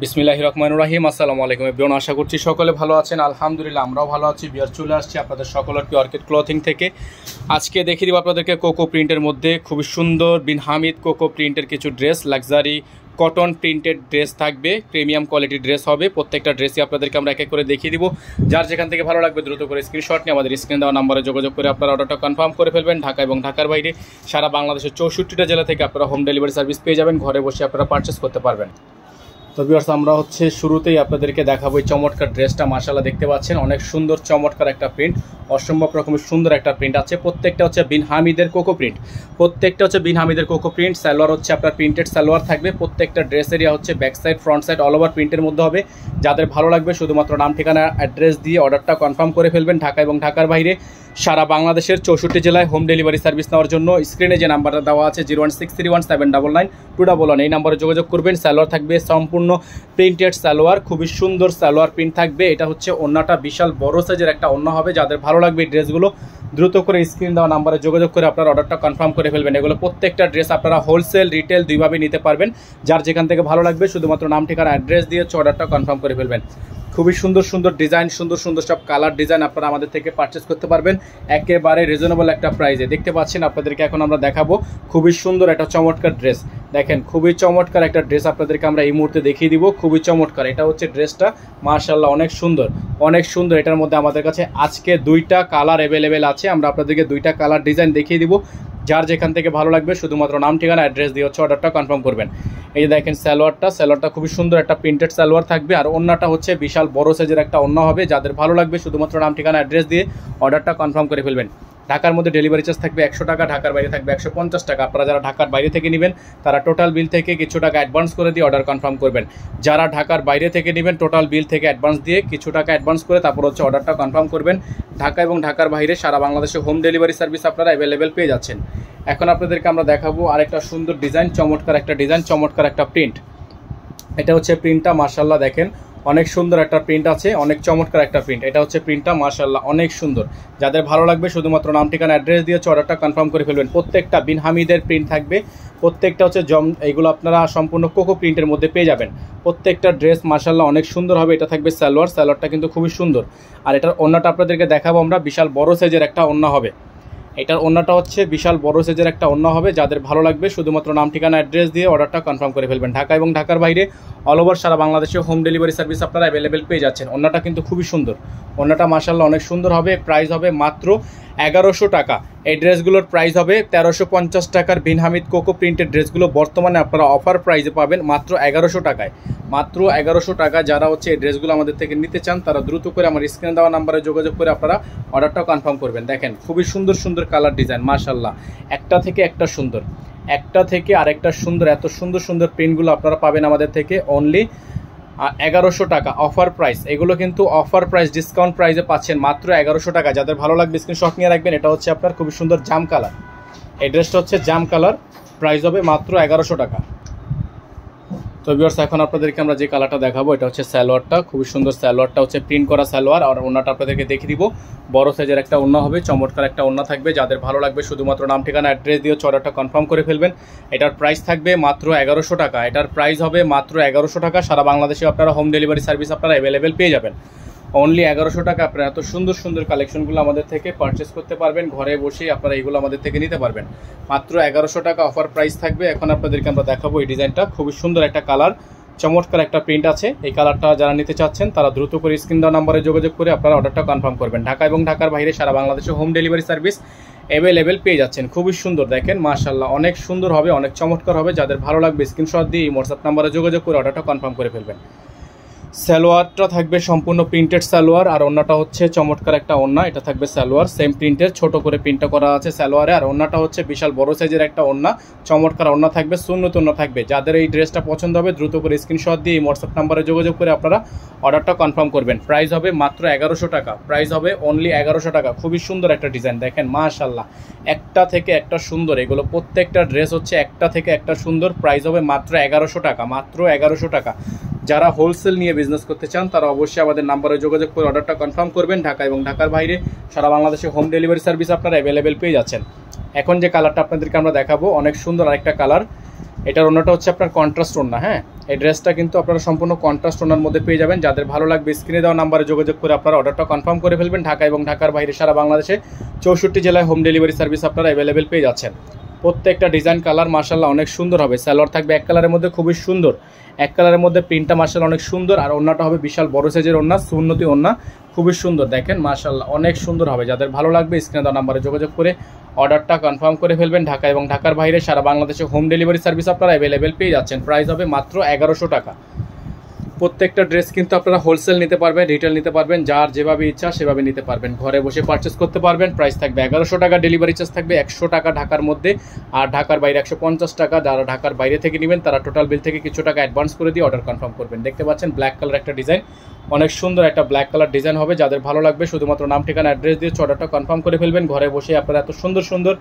বিসমিল্লাহির রহমানির রহিম। আসসালামু আলাইকুম এভরিওয়ান, আশা করছি সকলে ভালো আছেন। আলহামদুলিল্লাহ আমরাও ভালো আছি। বিয়ার চলে আসছি আপনাদের সকলের প্রিয় অর্কিড ক্লথিং থেকে। আজকে দেখিয়ে দিব আপনাদেরকে কোকো প্রিন্টের মধ্যে খুবই সুন্দর বিন হামিদ কোকো প্রিন্টের কিছু dress, luxury cotton printed dress থাকবে, প্রিমিয়াম কোয়ালিটির ড্রেস হবে। প্রত্যেকটা ড্রেসই আপনাদেরকে আমরা এক এক করে দেখিয়ে দিব। যার যেখান থেকে ভালো লাগবে দ্রুত করে স্ক্রিনশট নিয়ে আমাদের স্ক্রিনে দেওয়া নাম্বারে যোগাযোগ করে আপনারা অর্ডারটা কনফার্ম করে ফেলবেন। ঢাকা এবং ঢাকার বাইরে সারা বাংলাদেশের 64টা জেলা থেকে আপনারা হোম ডেলিভারি সার্ভিস পেয়ে যাবেন। ঘরে বসে আপনারা পারচেস করতে পারবেন। তো ভিউয়ার্স, আমরা শুরুতেই আপনাদেরকে দেখাবো এই চমৎকার ড্রেসটা। মাশাআল্লাহ দেখতে পাচ্ছেন, অনেক সুন্দর চমৎকার একটা প্রিন্ট, অসম্ভব রকমের সুন্দর একটা প্রিন্ট আছে। প্রত্যেকটা হচ্ছে বিন হামিদের কোকো প্রিন্ট, প্রত্যেকটা হচ্ছে বিন হামিদের কোকো প্রিন্ট। সালোয়ার হচ্ছে আপনার প্রিন্টেড সালোয়ার থাকবে। প্রত্যেকটা ড্রেস এরিয়া হচ্ছে back side front side all over প্রিন্টের মধ্যে হবে। যাদের ভালো লাগবে শুধুমাত্র নাম ঠিকানা অ্যাড্রেস দিয়ে অর্ডারটা কনফার্ম করে ফেলবেন। ঢাকা এবং ঢাকার বাইরে সারা বাংলাদেশের 64 জেলায় হোম ডেলিভারি সার্ভিস নেওয়ার জন্য স্ক্রিনে যে নাম্বারটা দেওয়া আছে 01631799211 এই নাম্বারে যোগাযোগ করবেন। সালোয়ার থাকবে সম্পূর্ণ প্রিন্টেড সালোয়ার, খুবই সুন্দর সালোয়ার প্রিন্ট থাকবে। এটা হচ্ছে ওন্নাটা বিশাল বড় সাইজের একটা ওন্না হবে। যাদের ভালো লাগবে এই ড্রেসগুলো দ্রুত করে স্ক্রিন দেওয়া নাম্বারে যোগাযোগ করে আপনারা অর্ডারটা কনফার্ম করে ফেলবেন। এগুলো প্রত্যেকটা ড্রেস আপনারা হোলসেল রিটেল দুইভাবে নিতে পারবেন। যার যেখান থেকে ভালো লাগবে শুধুমাত্র নাম ঠিকানা অ্যাড্রেস দিয়ে অর্ডারটা কনফার্ম করে ফেলবেন। খুবই সুন্দর সুন্দর ডিজাইন, সুন্দর সুন্দর সব কালার ডিজাইন আপনারা আমাদের থেকে পারচেস করতে পারবেন একেবারে রিজনেবল একটা প্রাইসে। দেখতে পাচ্ছেন আপনাদেরকে এখন আমরা দেখাবো খুবই সুন্দর একটা চমৎকার ড্রেস। দেখেন খুবই চমৎকার একটা ড্রেস আপনাদেরকে আমরা এই মুহূর্তে দেখিয়ে দিব। খুবই চমৎকার এটা হচ্ছে ড্রেসটা, মাশাআল্লাহ অনেক সুন্দর অনেক সুন্দর। এটার মধ্যে আমাদের কাছে আজকে দুইটা কালার অ্যাভেলেবেল আছে। আমরা আপনাদেরকে দুইটা কালার ডিজাইন দেখিয়ে দিব। যার যেখান থেকে ভালো লাগবে শুধুমাত্র নাম ঠিকানা অ্যাড্রেস দিয়ে অর্ডারটা কনফার্ম করবেন। এই যে দেখেন সালোয়ারটা খুবই সুন্দর একটা প্রিন্টেড সালোয়ার থাকবে। আর ওন্নাটা হচ্ছে বিশাল বড় সাইজের একটা ওন্না হবে। যাদের ভালো লাগবে শুধুমাত্র নাম ঠিকানা অ্যাড্রেস দিয়ে অর্ডারটা কনফার্ম করে ফেলবেন। ঢাকার মধ্যে ডেলিভারি চার্জ থাকবে 100 টাকা, ঢাকার বাইরে থাকবে 150 টাকা। আপনারা যারা ঢাকার বাইরে থেকে নেবেন তারা টোটাল বিল থেকে কিছু টাকা অ্যাডভান্স করে দিয়ে অর্ডার কনফার্ম করবেন। যারা ঢাকার বাইরে থেকে নেবেন টোটাল বিল থেকে অ্যাডভান্স দিয়ে কিছু টাকা অ্যাডভান্স করে তারপর অর্ডারটা কনফার্ম করবেন। ঢাকা এবং ঢাকার বাইরে সারা বাংলাদেশে হোম ডেলিভারি সার্ভিস আপনারা অ্যাভেলেবেল পেয়ে যাচ্ছেন। এখন আপনাদেরকে আমরা দেখাবো আরেকটা সুন্দর ডিজাইন, চমৎকার একটা ডিজাইন, চমৎকার একটা প্রিন্ট। এটা হচ্ছে প্রিন্টটা, মাশাআল্লাহ দেখেন অনেক সুন্দর একটা প্রিন্ট আছে, অনেক চমৎকার একটা প্রিন্ট। এটা হচ্ছে প্রিন্টটা, মাশাআল্লাহ অনেক সুন্দর। যাদের ভালো লাগবে শুধুমাত্র নাম ঠিকানা অ্যাড্রেস দিয়ে অর্ডারটা কনফার্ম করে ফেলবেন। প্রত্যেকটা বিন হামিদের প্রিন্ট থাকবে, প্রত্যেকটা হচ্ছে এইগুলো আপনারা সম্পূর্ণ কোকো প্রিন্টের মধ্যে পেয়ে যাবেন। প্রত্যেকটা ড্রেস মাশাআল্লাহ অনেক সুন্দর হবে। এটা থাকবে সালোয়ারটা কিন্তু খুবই সুন্দর। আর এটার ওন্নাটা আপনাদেরকে দেখাবো আমরা, বিশাল বড় সাইজের একটা ওন্না হবে। এটার ওন্নাটা হচ্ছে বিশাল বড় সাইজের একটা ওন্না হবে। যাদের ভালো লাগবে শুধুমাত্র নাম ঠিকানা অ্যাড্রেস দিয়ে অর্ডারটা কনফার্ম করে ফেলবেন। ঢাকা এবং ঢাকার বাইরে অল ওভার সারা বাংলাদেশে হোম ডেলিভারি সার্ভিস আপনারা অ্যাভেলেবেল পেয়ে যাচ্ছেন। ওন্নাটা কিন্তু খুবই সুন্দর, ওন্নাটা মাশাআল্লাহ অনেক সুন্দর হবে। প্রাইস হবে মাত্র 1100 টাকা। এই ড্রেসগুলোর প্রাইস হবে 1350 টাকার। বিন হামিদ কোকো প্রিন্টের ড্রেসগুলো বর্তমানে আপনারা অফার প্রাইসে পাবেন মাত্র 1100 টাকায়, মাত্র 1100 টাকা। যারা হচ্ছে এই ড্রেসগুলো আমাদের থেকে নিতে চান তারা দ্রুত করে আমার স্ক্রিনে দেওয়া নাম্বারে যোগাযোগ করে আপনারা অর্ডারটা কনফার্ম করবেন। দেখেন খুবই সুন্দর সুন্দর কালার ডিজাইন, মাশাআল্লাহ একটা থেকে একটা সুন্দর, একটা থেকে আরেকটা সুন্দর। এত সুন্দর সুন্দর প্রিন্টগুলো আপনারা পাবেন আমাদের থেকে অনলি 1100 টাকা অফার প্রাইস। এগুলো কিন্তু অফার প্রাইস, ডিসকাউন্ট প্রাইসে পাচ্ছেন মাত্র 1100 টাকা। যাদের ভালো লাগবে স্ক্রিনশট নিয়ে রাখবেন। এটা হচ্ছে আপনার খুবই সুন্দর জাম কালার, এই ড্রেসটা হচ্ছে জাম কালার, প্রাইস হবে মাত্র 1100 টাকা। তো ভিউয়ার্স, এখন আপনাদেরকে আমরা যে কালারটা দেখাবো এটা হচ্ছে সালোয়ারটা, খুবই সুন্দর সালোয়ারটা হচ্ছে প্রিন্ট করা সালোয়ার। আর ওন্নাটা আপনাদেরকে দেখিয়ে দিব, বড় সাইজের একটা ওন্না হবে, চমৎকার একটা ওন্না থাকবে। যাদের ভালো লাগবে শুধুমাত্র নাম ঠিকানা অ্যাড্রেস দিয়ে অর্ডারটা কনফার্ম করে ফেলবেন। এটার প্রাইস থাকবে মাত্র 1100 টাকা। এটার প্রাইস হবে মাত্র 1100 টাকা। সারা বাংলাদেশে আপনারা হোম ডেলিভারি সার্ভিস আপনারা অ্যাভেলেবেল পেয়ে যাবেন অনলি 1100 টাকা। আপনারা এত সুন্দর সুন্দর কালেকশনগুলো আমাদের থেকে পারচেস করতে পারবেন। ঘরে বসেই আপনারা এইগুলো আমাদের থেকে নিতে পারবেন। মাত্র 1100 টাকা অফার প্রাইস থাকবে। এখন আপনাদেরকে আমরা দেখাবো এই ডিজাইনটা, খুবই সুন্দর একটা কালার, চমৎকার একটা প্রিন্ট আছে। এই কালারটা যারা নিতে চাচ্ছেন তারা দ্রুত করে স্ক্রিন দেওয়া নাম্বারে যোগাযোগ করে আপনারা অর্ডারটা কনফার্ম করবেন। ঢাকা এবং ঢাকার বাইরে সারা বাংলাদেশে হোম ডেলিভারি সার্ভিস অ্যাভেলেবেল পেয়ে যাচ্ছেন। খুবই সুন্দর দেখেন, মাশাআল্লাহ অনেক সুন্দর হবে, অনেক চমৎকার হবে। যাদের ভালো লাগবে স্ক্রিনশট দিয়ে এই হোয়াটসঅ্যাপ নাম্বারে যোগাযোগ করে অর্ডারটা কনফার্ম করে ফেলবেন। সালোয়ারটা থাকবে সম্পূর্ণ প্রিন্টেড সালোয়ার। আর ওন্নাটা হচ্ছে চমৎকার একটা ওন্না। এটা থাকবে সালোয়ার সেম প্রিন্টের, ছোট করে প্রিন্টটা করা আছে সালোয়ারে। আর ওন্নাটা হচ্ছে বিশাল বড় সাইজের একটা ওন্না, চমৎকার ওন্না থাকবে, সুন্নত ওন্না থাকবে। যাদের এই ড্রেসটা পছন্দ হবে দ্রুত করে স্ক্রিনশট দিয়ে এই হোয়াটসঅ্যাপ নাম্বারে যোগাযোগ করে আপনারা অর্ডারটা কনফার্ম করবেন। প্রাইস হবে মাত্র 1100 টাকা, প্রাইস হবে অনলি 1100 টাকা। খুবই সুন্দর একটা ডিজাইন দেখেন, মাশাআল্লাহ একটা থেকে একটা সুন্দর। এগুলো প্রত্যেকটা ড্রেস হচ্ছে একটা থেকে একটা সুন্দর। প্রাইস হবে মাত্র 1100 টাকা, মাত্র 1100 টাকা। যারা হোলসেল নিয়ে বিজনেস করতে চান তারা অবশ্যই আমাদের নাম্বারে যোগাযোগ করে অর্ডারটা কনফার্ম করবেন। ঢাকা এবং ঢাকার বাইরে সারা বাংলাদেশে হোম ডেলিভারি সার্ভিস আপনারা অ্যাভেলেবেল পেয়ে যাচ্ছেন। এখন যে কালারটা আপনাদেরকে আমরা দেখাবো অনেক সুন্দর আরেকটা কালার। এটার ওন্নাটা হচ্ছে আপনার কন্ট্রাস্ট ওন্না। হ্যাঁ, এই ড্রেসটা কিন্তু আপনারা সম্পূর্ণ কন্ট্রাস্ট ওনার মধ্যে পেয়ে যাবেন। যাদের ভালো লাগবে স্ক্রিনে দেওয়া নাম্বারে যোগাযোগ করে আপনারা অর্ডারটা কনফার্ম করে ফেলবেন। ঢাকা এবং ঢাকার বাইরে সারা বাংলাদেশে 64 জেলায় হোম ডেলিভারি সার্ভিস আপনারা অ্যাভেলেবেল পেয়ে যাচ্ছেন। প্রত্যেকটা ডিজাইন কালার মাশাআল্লাহ অনেক সুন্দর হবে। সালোয়ার থাকবে এক কালারের মধ্যে খুবই সুন্দর, এক কালারের মধ্যে প্রিন্টটা মাশাআল্লাহ অনেক সুন্দর, আর ওন্নাটা হবে বিশাল বড় সাইজের ওন্না, সুন্নতি ওন্না, খুবই সুন্দর। দেখেন মাশাআল্লাহ অনেক সুন্দর হবে। যাদের ভালো লাগবে স্ক্রিনে দেওয়া নাম্বারে যোগাযোগ করে অর্ডারটা কনফার্ম করে ফেলবেন। ঢাকা এবং ঢাকার বাইরে সারা বাংলাদেশে হোম ডেলিভারি সার্ভিস আপনারা অ্যাভেলেবেল পেয়ে যাচ্ছেন। প্রাইস হবে মাত্র 1100 টাকা। প্রত্যেকটা ড্রেস কিন্তু আপনারা হোলসেল নিতে পারবেন, রিটেল নিতে পারবেন, যার যেভাবে ইচ্ছা সেভাবে নিতে পারবেন, ঘরে বসে পারচেস করতে পারবেন। প্রাইস থাকবে 1100 টাকা, ডেলিভারি চার্জ থাকবে 100 টাকা ঢাকার মধ্যে, আর ঢাকার বাইরে 150 টাকা। যারা ঢাকার বাইরে থেকে নেবেন তারা টোটাল বিল থেকে কিছু টাকা অ্যাডভান্স করে দিয়ে অর্ডার কনফার্ম করবেন। দেখতে পাচ্ছেন ব্ল্যাক কালার একটা ডিজাইন, অনেক সুন্দর একটা ব্ল্যাক কালার ডিজাইন হবে। যাদের ভালো লাগবে শুধুমাত্র নাম ঠিকানা অ্যাড্রেস দিয়ে অর্ডারটা কনফার্ম করে ফেলবেন। ঘরে বসে আপনারা এত সুন্দর সুন্দর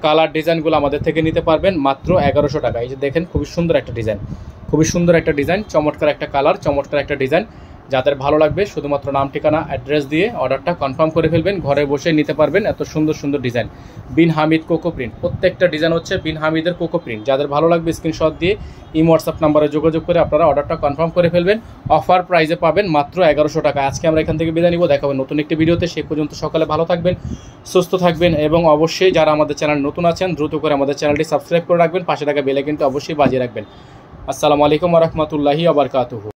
কালার ডিজাইনগুলো আমাদের থেকে নিতে পারবেন মাত্র 1100 টাকা। এই যে দেখেন খুবই সুন্দর একটা ডিজাইন, খুবই সুন্দর একটা ডিজাইন, চমৎকার একটা কালার, চমৎকার একটা ডিজাইন। যাদের ভালো লাগবে শুধুমাত্র নাম ঠিকানা অ্যাড্রেস দিয়ে অর্ডারটা কনফার্ম করে ফেলবেন। ঘরে বসে নিতে পারবেন এত সুন্দর সুন্দর ডিজাইন। বিন হামিদ কোকো প্রিন্ট, প্রত্যেকটা ডিজাইন হচ্ছে বিন হামিদের কোকো প্রিন্ট। যাদের ভালো লাগবে স্ক্রিনশট দিয়ে ইমো হোয়াটসঅ্যাপ নাম্বারে যোগাযোগ করে আপনারা অর্ডারটা কনফার্ম করে ফেলবেন। অফার প্রাইসে পাবেন মাত্র 1100 টাকা। আজকে আমরা এখান থেকে বিদায় নিব, দেখাবেন নতুন একটি ভিডিওতে। সেই পর্যন্ত সকালে ভালো থাকবেন, সুস্থ থাকবেন, এবং অবশ্যই যারা আমাদের চ্যানেল নতুন আছেন দ্রুত করে আমাদের চ্যানেলটি সাবস্ক্রাইব করে রাখবেন, পাশে থাকা বেল আইকনটি অবশ্যই বাজিয়ে রাখবেন। আসসালামু আলাইকুম ওয়া রাহমাতুল্লাহি ওয়া বারাকাতুহু।